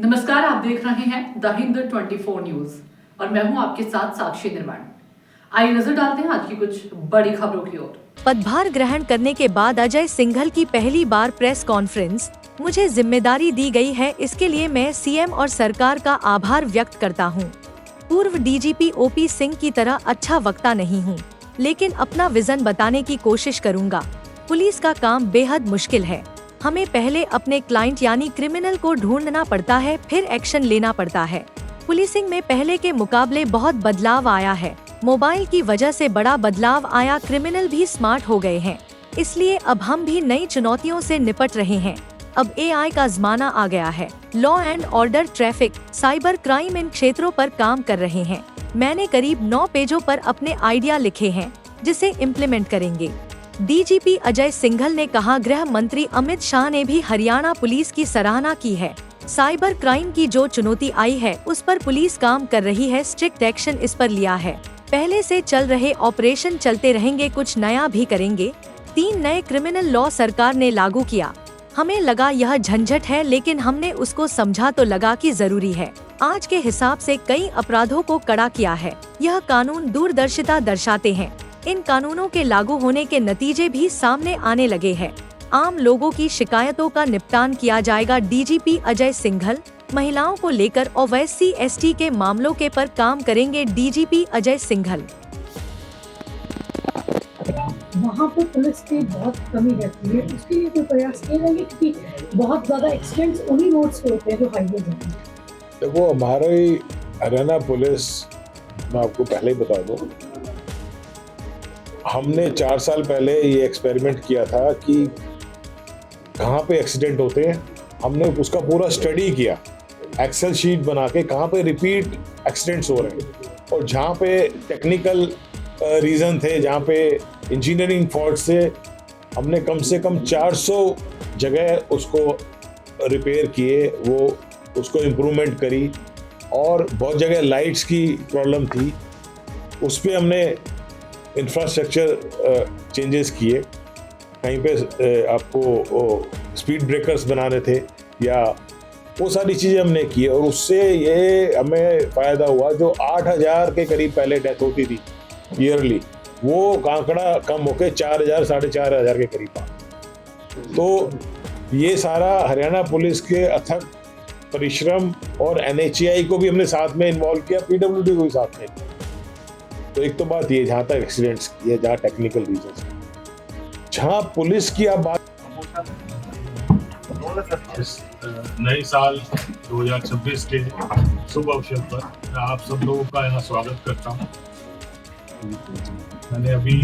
नमस्कार, आप देख रहे हैं द हिंद 24 न्यूज और मैं हूं आपके साथ साक्षी निर्माण। आइए नजर डालते हैं आज की कुछ बड़ी खबरों की ओर। पदभार ग्रहण करने के बाद अजय सिंघल की पहली बार प्रेस कॉन्फ्रेंस। मुझे जिम्मेदारी दी गई है, इसके लिए मैं सीएम और सरकार का आभार व्यक्त करता हूं। पूर्व डीजीपी ओपी सिंह की तरह अच्छा वक्ता नहीं हूं, लेकिन अपना विजन बताने की कोशिश करूंगा। पुलिस का काम बेहद मुश्किल है। हमें पहले अपने क्लाइंट यानी क्रिमिनल को ढूंढना पड़ता है, फिर एक्शन लेना पड़ता है। पुलिसिंग में पहले के मुकाबले बहुत बदलाव आया है। मोबाइल की वजह से बड़ा बदलाव आया, क्रिमिनल भी स्मार्ट हो गए हैं, इसलिए अब हम भी नई चुनौतियों से निपट रहे हैं। अब एआई का जमाना आ गया है। Law and order, traffic, cyber crime इन क्षेत्रों पर काम कर रहे हैं। मैंने करीब 9 पेजों पर अपने आइडिया लिखे हैं, जिसे इम्प्लीमेंट करेंगे। डीजीपी अजय सिंघल ने कहा, गृह मंत्री अमित शाह ने भी हरियाणा पुलिस की सराहना की है। साइबर क्राइम की जो चुनौती आई है, उस पर पुलिस काम कर रही है, स्ट्रिक्ट एक्शन इस पर लिया है। पहले से चल रहे ऑपरेशन चलते रहेंगे, कुछ नया भी करेंगे। 3 नए क्रिमिनल लॉ सरकार ने लागू किया। हमें लगा यह झंझट है, लेकिन हमने उसको समझा तो लगा कि जरूरी है। आज के हिसाब से कई अपराधों को कड़ा किया है। यह कानून दूरदर्शिता दर्शाते हैं। इन कानूनों के लागू होने के नतीजे भी सामने आने लगे हैं। आम लोगों की शिकायतों का निपटान किया जाएगा। डीजीपी अजय सिंघल महिलाओं को लेकर और SC/ST के मामलों के पर काम करेंगे। डीजीपी अजय सिंघल। वहाँ पर पुलिस की बहुत कमी रहती है, उसके लिए कोई प्रयास किए जाएंगे, क्योंकि बहुत ज्यादा एक्सीडेंट्स उन्हीं रोड्स पे होते हैं जो हाईवे जाते हैं। देखो, हमारी हरियाणा पुलिस, मैं आपको पहले ही बता दूं, हमने 4 साल पहले ये एक्सपेरिमेंट किया था कि कहाँ पे एक्सीडेंट होते हैं। हमने उसका पूरा स्टडी किया, एक्सेल शीट बना के कहाँ पे रिपीट एक्सीडेंट्स हो रहे हैं, और जहाँ पे टेक्निकल रीज़न थे, जहाँ पे इंजीनियरिंग फॉल्ट से, हमने कम से कम 400 जगह उसको रिपेयर किए, वो उसको इम्प्रूवमेंट करी। और बहुत जगह लाइट्स की प्रॉब्लम थी, उस पर हमने इंफ्रास्ट्रक्चर चेंजेस किए। कहीं पे आपको स्पीड ब्रेकर्स बनाने थे, या वो सारी चीज़ें हमने की, और उससे ये हमें फ़ायदा हुआ। जो 8000 के करीब पहले डेथ होती थी ईयरली, वो आंकड़ा कम होकर 4000 साढ़े 4000 के करीब आ। तो ये सारा हरियाणा पुलिस के अथक परिश्रम, और NHAI को भी हमने साथ में इन्वॉल्व किया, PWD को भी साथ में। तो एक तो बात ये, जहाँ तक एक्सीडेंट्स की है, जहाँ टेक्निकल रीजंस, जहाँ पुलिस की आप बात, नए साल 2026 के शुभ अवसर पर मैं आप सब लोगों का यहाँ स्वागत करता हूँ। मैंने अभी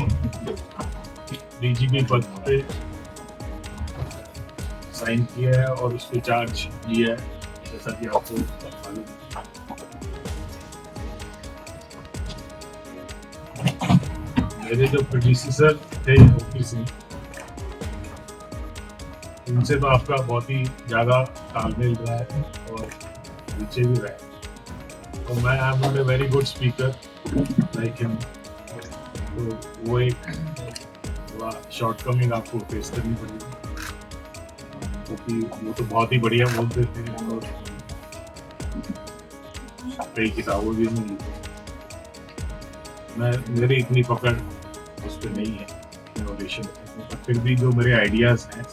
डीजीपी पद पे साइन किया है और उस पर चार्ज लिया है, जैसा कि आपको मालूम है। मेरे जो प्रेडिसेसर थे ओपी सिंह, उनसे तो आपका बहुत ही ज़्यादा तालमेल रहा है और नीचे भी रहा है। तो मैं I am not a very good speaker like him, तो वो एक थोड़ा शॉर्टकमिंग आपको फेस करनी पड़ेगी, क्योंकि वो तो बहुत ही बढ़िया बोलते थे और कई किताबों भी नहीं लिखी। मेरी इतनी पकड़ उस पर नहीं है इनोवेशन, पर फिर भी जो मेरे आइडियाज़ हैं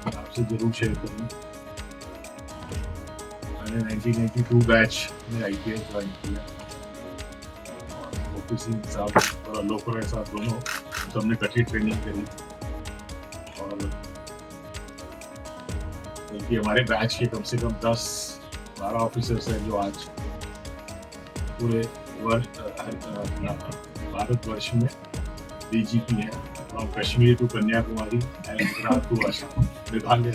आपसे जरूर शेयर करूँ। मैंने 1992 बैच में IPS ज्वाइन किया, और ओपी सिंह साहब और लोकराय साहब दोनों, तो हमने कठी ट्रेनिंग करी। और बल्कि हमारे बैच के कम से कम 10-12 ऑफिसर्स हैं जो आज पूरे भारतवर्ष में DGP है, from Kashmir to Kanyakumari and Gujarat to Assam, Meghalaya.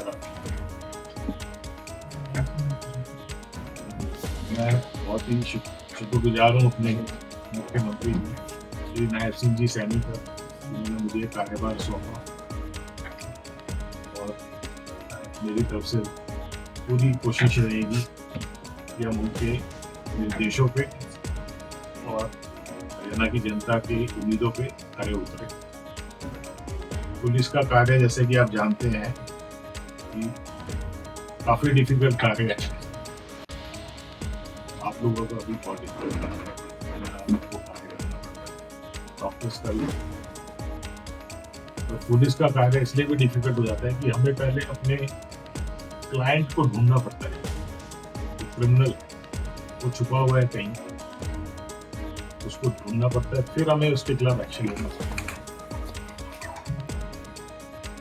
मैं बहुत ही शुक्रगुजार हूँ अपने मुख्यमंत्री श्री नायब सिंह जी सैनी का, जिन्होंने मुझे कार्यभार सौंपा, और मेरी तरफ से पूरी कोशिश रहेगी कि हम उनके निर्देशों पे और हरियाणा की जनता की उम्मीदों पे खरे उतरे। पुलिस का कार्य, जैसे कि आप जानते हैं, कि काफ़ी डिफिकल्ट कार्य है, आप लोगों को अभी पॉलिटिक्स डॉक्टर्स का भी तो पुलिस का कार्य इसलिए भी डिफिकल्ट हो जाता है कि हमें पहले अपने क्लाइंट को ढूंढना पड़ता है। तो क्रिमिनल वो छुपा हुआ है कहीं, उसको ढूंढना पड़ता है, फिर हमें उसके खिलाफ एक्शन लेना पड़ता है।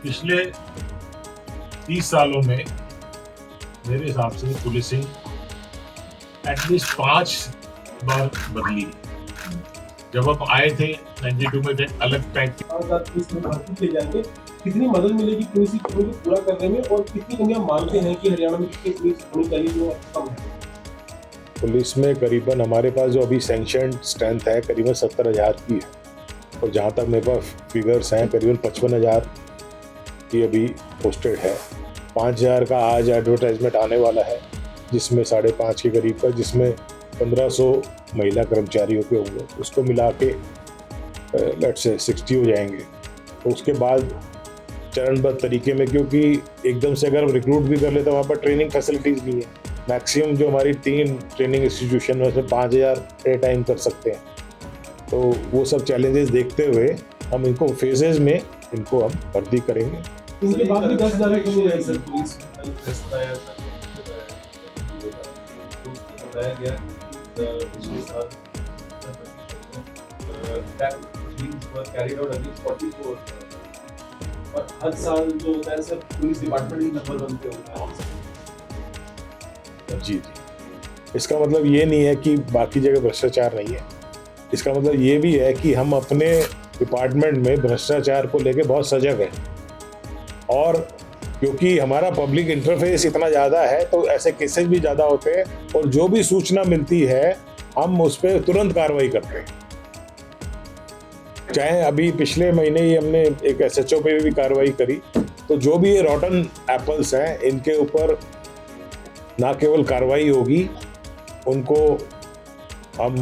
पिछले 30 सालों में मेरे हिसाब से पुलिसिंग एटलीस्ट 5 बार बदली है। जब हम आए थे 92 में थे अलग टाइप की, पुलिस में भर्ती किए जाएंगे, कितनी मदद मिलेगी पुलिस की कमी को पूरा करने में, और कितनी कमियां मानते हैं कि हरियाणा में कितनी पुलिस होनी चाहिए जो कम है? पुलिस में करीबन हमारे पास जो अभी सैंक्शन स्ट्रेंथ है करीबन 70,000 की है, और जहाँ तक मेरे पास फिगर्स हैं करीबन 55,000 की अभी पोस्टेड है। 5,000 का आज एडवर्टाइजमेंट आने वाला है, जिसमें 5.5 के करीब का, जिसमें 1500 महिला कर्मचारियों के होंगे। उसको मिला के लेट्स से 60 हो जाएंगे। तो उसके बाद चरणबद्ध तरीके में, क्योंकि एकदम से अगर हम रिक्रूट भी कर ले तो वहाँ पर ट्रेनिंग फैसिलिटीज़ नहीं है। मैक्सिमम जो हमारी 3 ट्रेनिंग इंस्टीट्यूशन में से 5,000 एट टाइम कर सकते हैं। तो वो सब चैलेंजेस देखते हुए हम इनको फेजेस में इनको हम भर्ती करेंगे। इनके बाद भी 10,000 की कमी रहेगी। पुलिस बताया गया पिछले साल कैरिड आउट अगेंस्ट 44 और हर साल जो होता है सर पुलिस डिपार्टमेंट ही नंबर बनते होता है। जी, इसका मतलब ये नहीं है कि बाकी जगह भ्रष्टाचार नहीं है। इसका मतलब ये भी है कि हम अपने डिपार्टमेंट में भ्रष्टाचार को लेके बहुत सजग हैं, और क्योंकि हमारा पब्लिक इंटरफेस इतना ज़्यादा है तो ऐसे केसेस भी ज़्यादा होते हैं, और जो भी सूचना मिलती है हम उस पर तुरंत कार्रवाई करते हैं। चाहे अभी पिछले महीने ही हमने एक SHO पे भी कार्रवाई करी। तो जो भी ये रॉटन एप्पल्स हैं इनके ऊपर ना केवल कार्रवाई होगी, उनको हम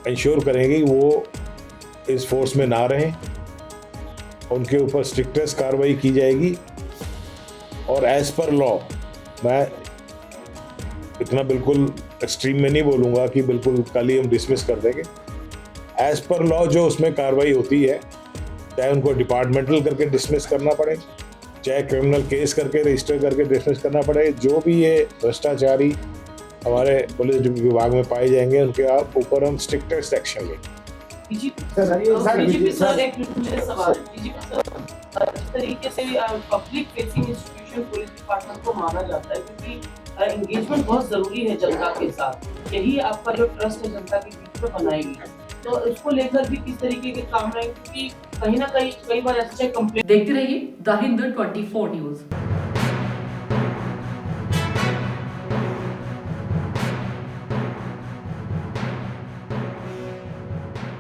इंश्योर करेंगे कि वो इस फोर्स में ना रहें, उनके ऊपर स्ट्रिक्टेस्ट कार्रवाई की जाएगी। और एज पर लॉ, मैं इतना बिल्कुल एक्सट्रीम में नहीं बोलूँगा कि बिल्कुल कल ही हम डिसमिस कर देंगे। एज पर लॉ जो उसमें कार्रवाई होती है, चाहे उनको डिपार्टमेंटल करके डिसमिस करना पड़े, चाहे क्रिमिनल केस करके रजिस्टर करके डिसमिस करना पड़े, जो भी ये भ्रष्टाचारी हमारे पुलिस विभाग में पाए जाएंगे उनके ऊपर हम स्ट्रिक्टेस्ट एक्शन लेंगे। डीजीपी सर, एक मुझे सवाल है। डीजीपी सर, जिस तरीके से public facing institution police department को माना जाता है, क्योंकि एंगेजमेंट बहुत जरूरी है जनता के साथ, यही आपका जो ट्रस्ट है जनता के बीच में बनाएगी, तो इसको लेकर भी किस तरीके के काम है, क्योंकि कहीं ना कहीं कई बार ऐसे कंप्लेंट। देखते रहिए द हिंद 24 न्यूज।